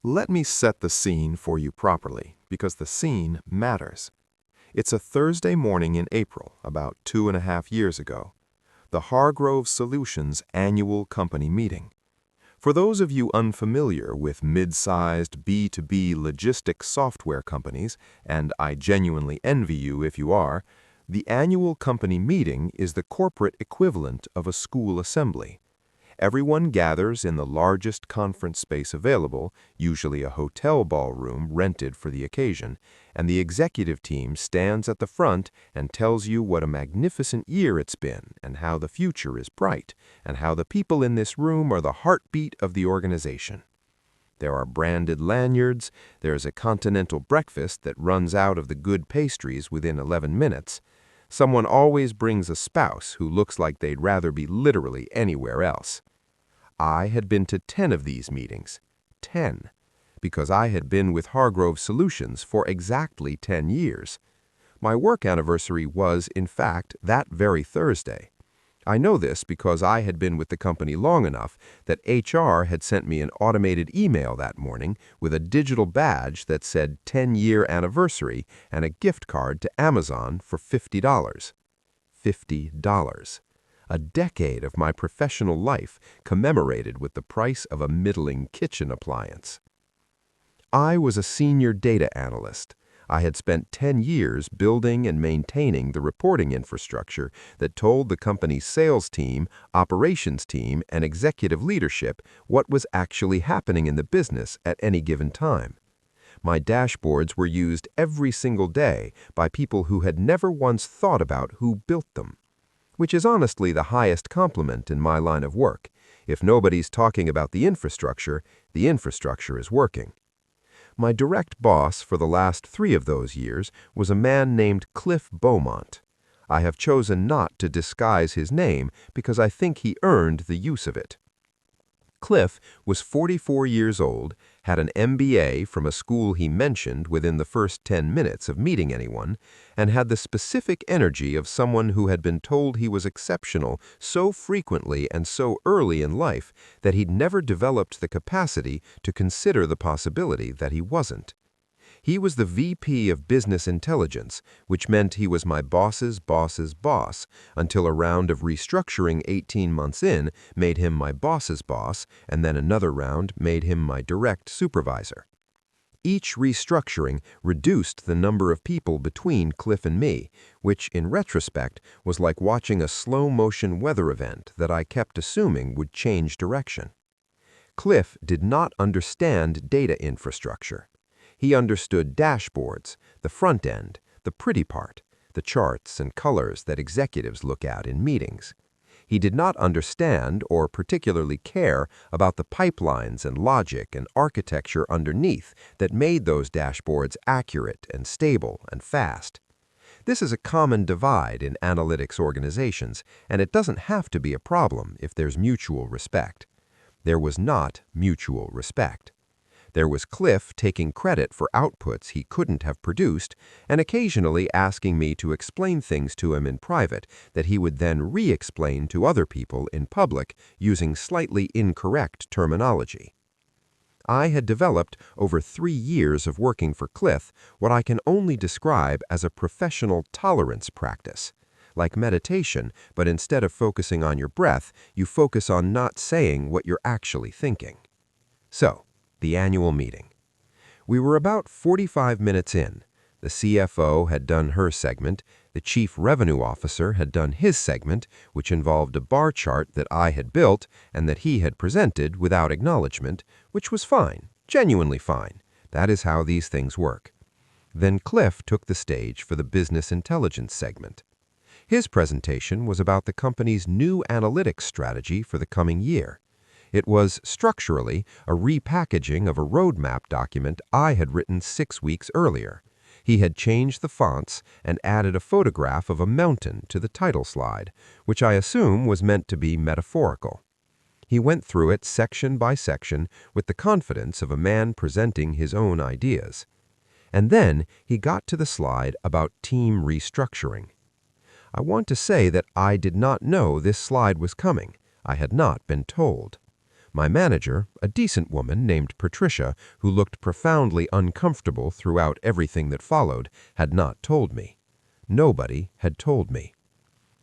Let me set the scene for you properly, because the scene matters. It's a Thursday morning in April, about 2.5 years ago. The Hargrove Solutions annual company meeting. For those of you unfamiliar with mid-sized B2B logistics software companies, and I genuinely envy you if you are, the annual company meeting is the corporate equivalent of a school assembly. Everyone gathers in the largest conference space available, usually a hotel ballroom rented for the occasion, and the executive team stands at the front and tells you what a magnificent year it's been and how the future is bright and how the people in this room are the heartbeat of the organization. There are branded lanyards, there's a continental breakfast that runs out of the good pastries within 11 minutes. Someone always brings a spouse who looks like they'd rather be literally anywhere else. I had been to 10 of these meetings. 10. Because I had been with Hargrove Solutions for exactly 10 years. My work anniversary was, in fact, that very Thursday. I know this because I had been with the company long enough that HR had sent me an automated email that morning with a digital badge that said 10-year anniversary and a gift card to Amazon for $50. $50. A decade of my professional life commemorated with the price of a middling kitchen appliance. I was a senior data analyst. I had spent 10 years building and maintaining the reporting infrastructure that told the company's sales team, operations team, and executive leadership what was actually happening in the business at any given time. My dashboards were used every single day by people who had never once thought about who built them, which is honestly the highest compliment in my line of work. If nobody's talking about the infrastructure is working. My direct boss for the last 3 of those years was a man named Cliff Beaumont. I have chosen not to disguise his name because I think he earned the use of it. Cliff was 44 years old, had an MBA from a school he mentioned within the first 10 minutes of meeting anyone, and had the specific energy of someone who had been told he was exceptional so frequently and so early in life that he'd never developed the capacity to consider the possibility that he wasn't. He was the VP of Business Intelligence, which meant he was my boss's boss's boss, until a round of restructuring 18 months in made him my boss's boss, and then another round made him my direct supervisor. Each restructuring reduced the number of people between Cliff and me, which, in retrospect, was like watching a slow-motion weather event that I kept assuming would change direction. Cliff did not understand data infrastructure. He understood dashboards, the front end, the pretty part, the charts and colors that executives look at in meetings. He did not understand or particularly care about the pipelines and logic and architecture underneath that made those dashboards accurate and stable and fast. This is a common divide in analytics organizations, and it doesn't have to be a problem if there's mutual respect. There was not mutual respect. There was Cliff taking credit for outputs he couldn't have produced and occasionally asking me to explain things to him in private that he would then re-explain to other people in public using slightly incorrect terminology. I had developed over 3 years of working for Cliff what I can only describe as a professional tolerance practice. Like meditation, but instead of focusing on your breath, you focus on not saying what you're actually thinking. So, the annual meeting. We were about 45 minutes in. The CFO had done her segment, the Chief Revenue Officer had done his segment, which involved a bar chart that I had built and that he had presented without acknowledgement, which was fine, genuinely fine. That is how these things work. Then Cliff took the stage for the Business Intelligence segment. His presentation was about the company's new analytics strategy for the coming year. It was, structurally, a repackaging of a roadmap document I had written 6 weeks earlier. He had changed the fonts and added a photograph of a mountain to the title slide, which I assume was meant to be metaphorical. He went through it section by section with the confidence of a man presenting his own ideas. And then he got to the slide about team restructuring. I want to say that I did not know this slide was coming. I had not been told. My manager, a decent woman named Patricia, who looked profoundly uncomfortable throughout everything that followed, had not told me. Nobody had told me.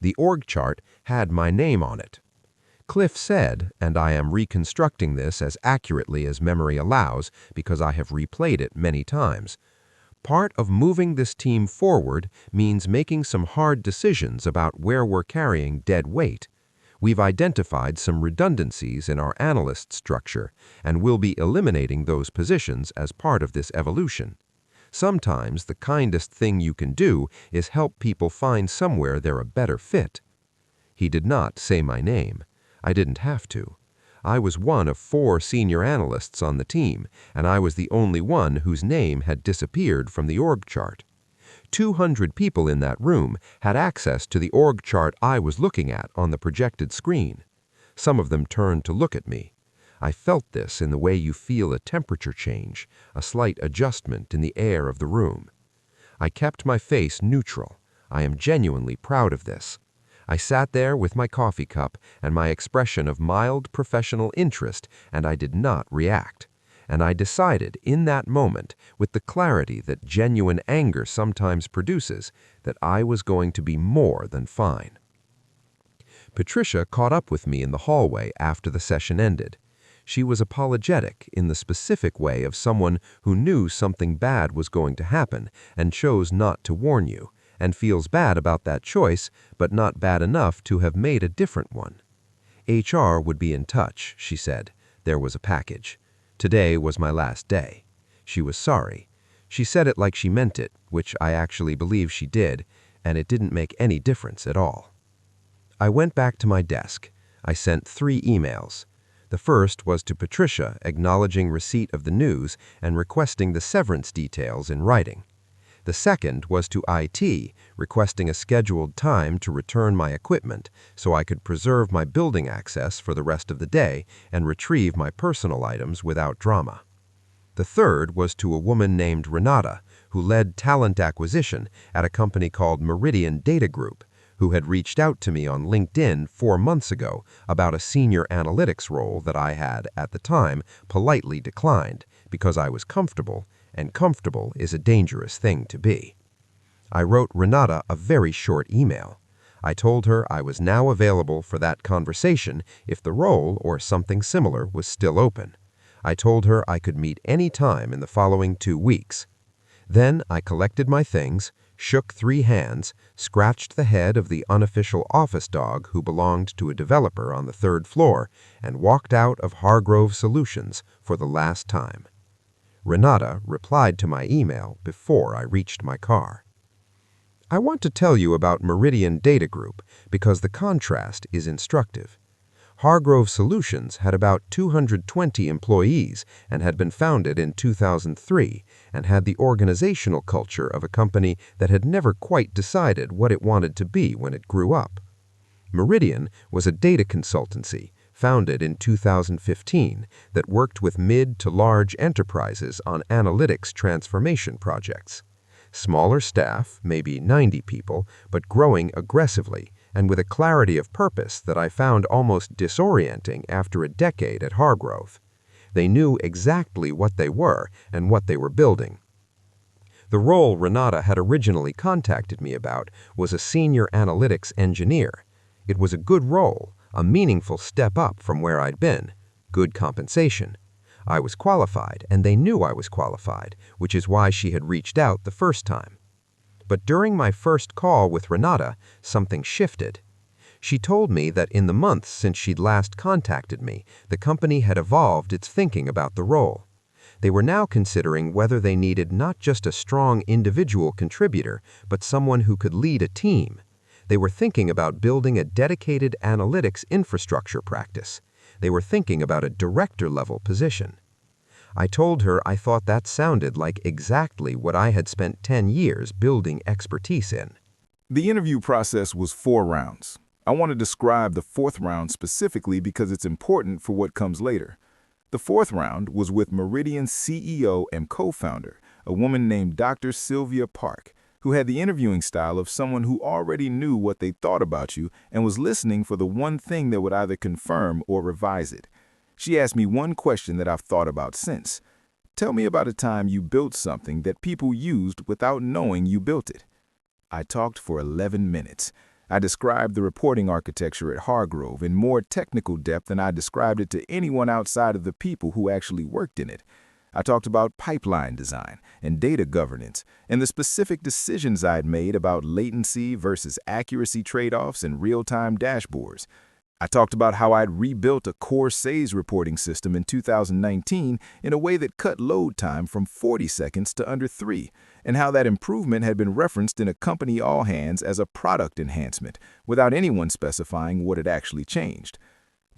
The org chart had my name on it. Cliff said, and I am reconstructing this as accurately as memory allows because I have replayed it many times, part of moving this team forward means making some hard decisions about where we're carrying dead weight. We've identified some redundancies in our analyst structure, and we'll be eliminating those positions as part of this evolution. Sometimes the kindest thing you can do is help people find somewhere they're a better fit. He did not say my name. I didn't have to. I was one of 4 senior analysts on the team, and I was the only one whose name had disappeared from the org chart. 200 people in that room had access to the org chart I was looking at on the projected screen. Some of them turned to look at me. I felt this in the way you feel a temperature change, a slight adjustment in the air of the room. I kept my face neutral. I am genuinely proud of this. I sat there with my coffee cup and my expression of mild professional interest, and I did not react. And I decided in that moment, with the clarity that genuine anger sometimes produces, that I was going to be more than fine. Patricia caught up with me in the hallway after the session ended. She was apologetic in the specific way of someone who knew something bad was going to happen and chose not to warn you, and feels bad about that choice, but not bad enough to have made a different one. HR would be in touch, she said. There was a package. Today was my last day. She was sorry. She said it like she meant it, which I actually believe she did, and it didn't make any difference at all. I went back to my desk. I sent 3 emails. The first was to Patricia, acknowledging receipt of the news and requesting the severance details in writing. The second was to IT, requesting a scheduled time to return my equipment so I could preserve my building access for the rest of the day and retrieve my personal items without drama. The third was to a woman named Renata, who led talent acquisition at a company called Meridian Data Group, who had reached out to me on LinkedIn 4 months ago about a senior analytics role that I had, at the time, politely declined because I was comfortable, and comfortable is a dangerous thing to be. I wrote Renata a very short email. I told her I was now available for that conversation if the role or something similar was still open. I told her I could meet any time in the following 2 weeks. Then I collected my things, shook 3 hands, scratched the head of the unofficial office dog who belonged to a developer on the 3rd floor, and walked out of Hargrove Solutions for the last time. Renata replied to my email before I reached my car. I want to tell you about Meridian Data Group because the contrast is instructive. Hargrove Solutions had about 220 employees and had been founded in 2003 and had the organizational culture of a company that had never quite decided what it wanted to be when it grew up. Meridian was a data consultancy founded in 2015 that worked with mid to large enterprises on analytics transformation projects. Smaller staff, maybe 90 people, but growing aggressively and with a clarity of purpose that I found almost disorienting after a decade at Hargrove. They knew exactly what they were and what they were building. The role Renata had originally contacted me about was a senior analytics engineer. It was a good role, a meaningful step up from where I'd been, good compensation. I was qualified, and they knew I was qualified, which is why she had reached out the first time. But during my first call with Renata, something shifted. She told me that in the months since she'd last contacted me, the company had evolved its thinking about the role. They were now considering whether they needed not just a strong individual contributor, but someone who could lead a team. They were thinking about building a dedicated analytics infrastructure practice. They were thinking about a director-level position. I told her I thought that sounded like exactly what I had spent 10 years building expertise in. The interview process was 4 rounds. I want to describe the 4th round specifically because it's important for what comes later. The 4th round was with Meridian's CEO and co-founder, a woman named Dr. Sylvia Park, who had the interviewing style of someone who already knew what they thought about you and was listening for the one thing that would either confirm or revise it. She asked me one question that I've thought about since. Tell me about a time you built something that people used without knowing you built it. I talked for 11 minutes. I described the reporting architecture at Hargrove in more technical depth than I described it to anyone outside of the people who actually worked in it. I talked about pipeline design and data governance and the specific decisions I'd made about latency versus accuracy trade-offs and real-time dashboards. I talked about how I'd rebuilt a core SAIS reporting system in 2019 in a way that cut load time from 40 seconds to under 3, and how that improvement had been referenced in a company all-hands as a product enhancement, without anyone specifying what had actually changed.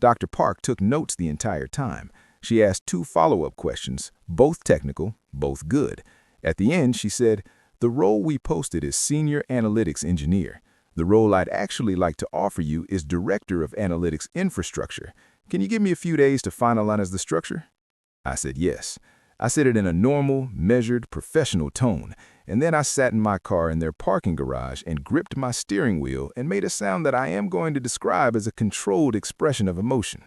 Dr. Park took notes the entire time. She asked 2 follow-up questions, both technical, both good. At the end, she said, "The role we posted is Senior Analytics Engineer. The role I'd actually like to offer you is Director of Analytics Infrastructure. Can you give me a few days to finalize the structure?" I said yes. I said it in a normal, measured, professional tone, and then I sat in my car in their parking garage and gripped my steering wheel and made a sound that I am going to describe as a controlled expression of emotion.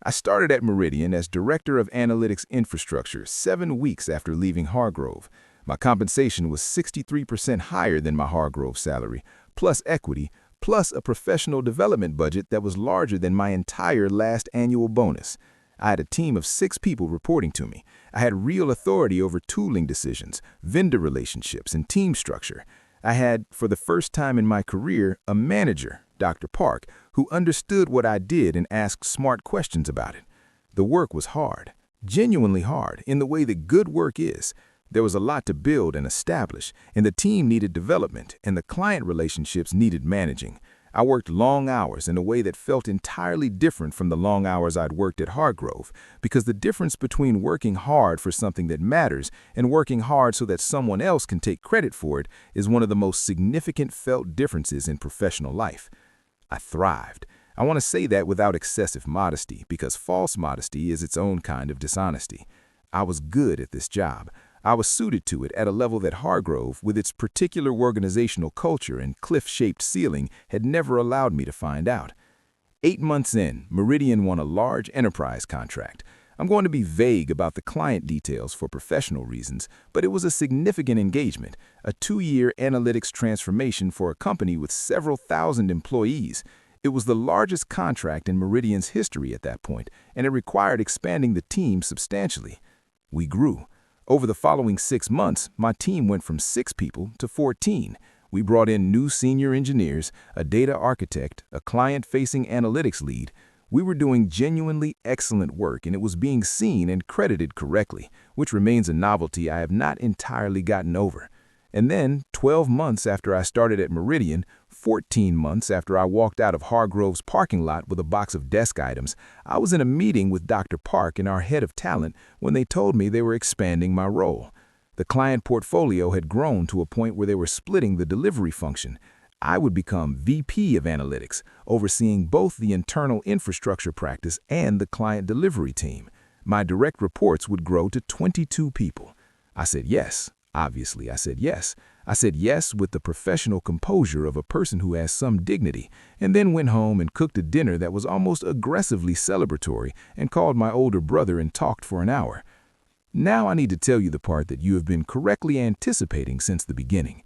I started at Meridian as Director of Analytics Infrastructure 7 weeks after leaving Hargrove. My compensation was 63% higher than my Hargrove salary, plus equity, plus a professional development budget that was larger than my entire last annual bonus. I had a team of 6 people reporting to me. I had real authority over tooling decisions, vendor relationships, and team structure. I had, for the first time in my career, a manager, Dr. Park, who understood what I did and asked smart questions about it. The work was hard, genuinely hard, in the way that good work is. There was a lot to build and establish, and the team needed development, and the client relationships needed managing. I worked long hours in a way that felt entirely different from the long hours I'd worked at Hargrove, because the difference between working hard for something that matters and working hard so that someone else can take credit for it is one of the most significant felt differences in professional life. I thrived. I want to say that without excessive modesty, because false modesty is its own kind of dishonesty. I was good at this job. I was suited to it at a level that Hargrove, with its particular organizational culture and cliff-shaped ceiling, had never allowed me to find out. 8 months in, Meridian won a large enterprise contract. I'm going to be vague about the client details for professional reasons, but it was a significant engagement, a 2-year analytics transformation for a company with several thousand employees. It was the largest contract in Meridian's history at that point, and it required expanding the team substantially. We grew. Over the following 6 months, my team went from 6 people to 14. We brought in new senior engineers, a data architect, a client-facing analytics lead. We were doing genuinely excellent work, and it was being seen and credited correctly, which remains a novelty I have not entirely gotten over. And then, 12 months after I started at Meridian, 14 months after I walked out of Hargrove's parking lot with a box of desk items, I was in a meeting with Dr. Park and our head of talent when they told me they were expanding my role. The client portfolio had grown to a point where they were splitting the delivery function. I would become VP of Analytics, overseeing both the internal infrastructure practice and the client delivery team. My direct reports would grow to 22 people. I said yes. Obviously, I said yes. I said yes with the professional composure of a person who has some dignity, and then went home and cooked a dinner that was almost aggressively celebratory and called my older brother and talked for an hour. Now I need to tell you the part that you have been correctly anticipating since the beginning.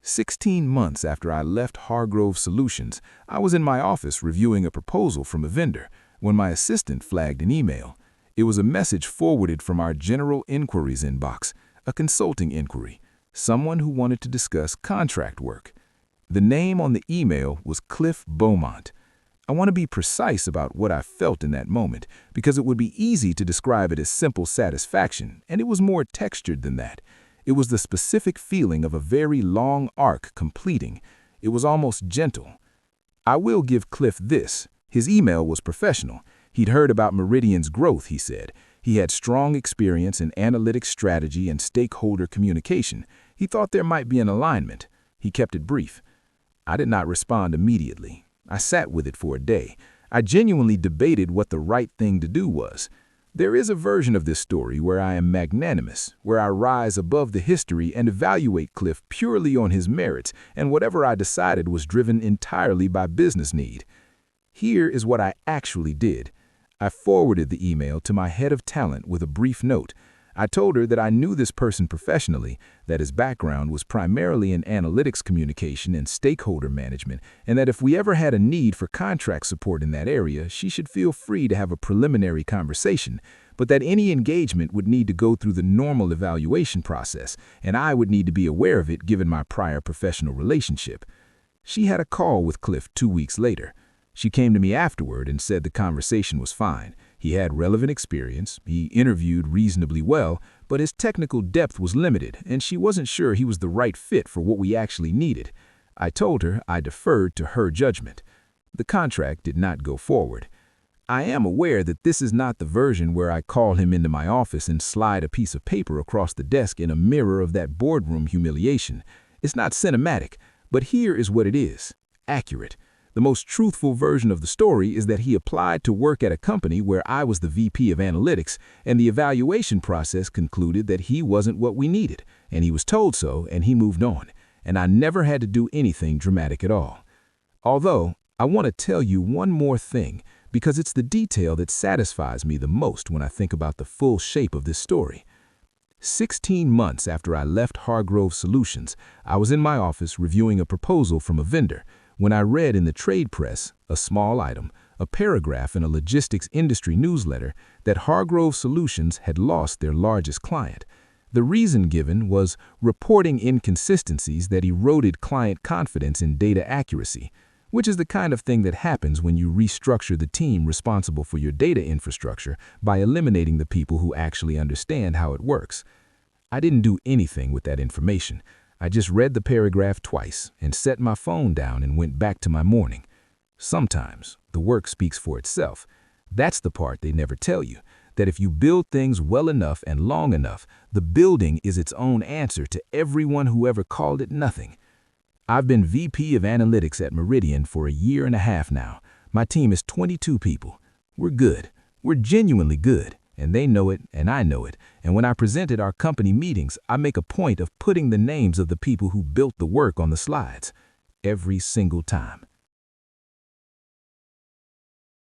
16 months after I left Hargrove Solutions, I was in my office reviewing a proposal from a vendor when my assistant flagged an email. It was a message forwarded from our general inquiries inbox, a consulting inquiry, someone who wanted to discuss contract work. The name on the email was Cliff Beaumont. I want to be precise about what I felt in that moment, because it would be easy to describe it as simple satisfaction, and it was more textured than that. It was the specific feeling of a very long arc completing. It was almost gentle. I will give Cliff this. His email was professional. He'd heard about Meridian's growth, he said. He had strong experience in analytics strategy and stakeholder communication. He thought there might be an alignment. He kept it brief. I did not respond immediately. I sat with it for a day. I genuinely debated what the right thing to do was. There is a version of this story where I am magnanimous, where I rise above the history and evaluate Cliff purely on his merits, and whatever I decided was driven entirely by business need. Here is what I actually did. I forwarded the email to my head of talent with a brief note. I told her that I knew this person professionally, that his background was primarily in analytics communication and stakeholder management, and that if we ever had a need for contract support in that area, she should feel free to have a preliminary conversation, but that any engagement would need to go through the normal evaluation process, and I would need to be aware of it given my prior professional relationship. She had a call with Cliff 2 weeks later. She came to me afterward and said the conversation was fine. He had relevant experience, he interviewed reasonably well, but his technical depth was limited, and she wasn't sure he was the right fit for what we actually needed. I told her I deferred to her judgment. The contract did not go forward. I am aware that this is not the version where I call him into my office and slide a piece of paper across the desk in a mirror of that boardroom humiliation. It's not cinematic, but here is what it is: accurate. The most truthful version of the story is that he applied to work at a company where I was the VP of analytics, and the evaluation process concluded that he wasn't what we needed, and he was told so, and he moved on, and I never had to do anything dramatic at all. Although, I want to tell you one more thing, because it's the detail that satisfies me the most when I think about the full shape of this story. 16 months after I left Hargrove Solutions, I was in my office reviewing a proposal from a vendor, when I read in the trade press, a small item, a paragraph in a logistics industry newsletter, that Hargrove Solutions had lost their largest client. The reason given was reporting inconsistencies that eroded client confidence in data accuracy, which is the kind of thing that happens when you restructure the team responsible for your data infrastructure by eliminating the people who actually understand how it works. I didn't do anything with that information. I just read the paragraph twice and set my phone down and went back to my morning. Sometimes the work speaks for itself. That's the part they never tell you, that if you build things well enough and long enough, the building is its own answer to everyone who ever called it nothing. I've been VP of Analytics at Meridian for a year and a half now. My team is 22 people. We're good. We're genuinely good. And they know it, and I know it. And when I present at our company meetings, I make a point of putting the names of the people who built the work on the slides. Every single time.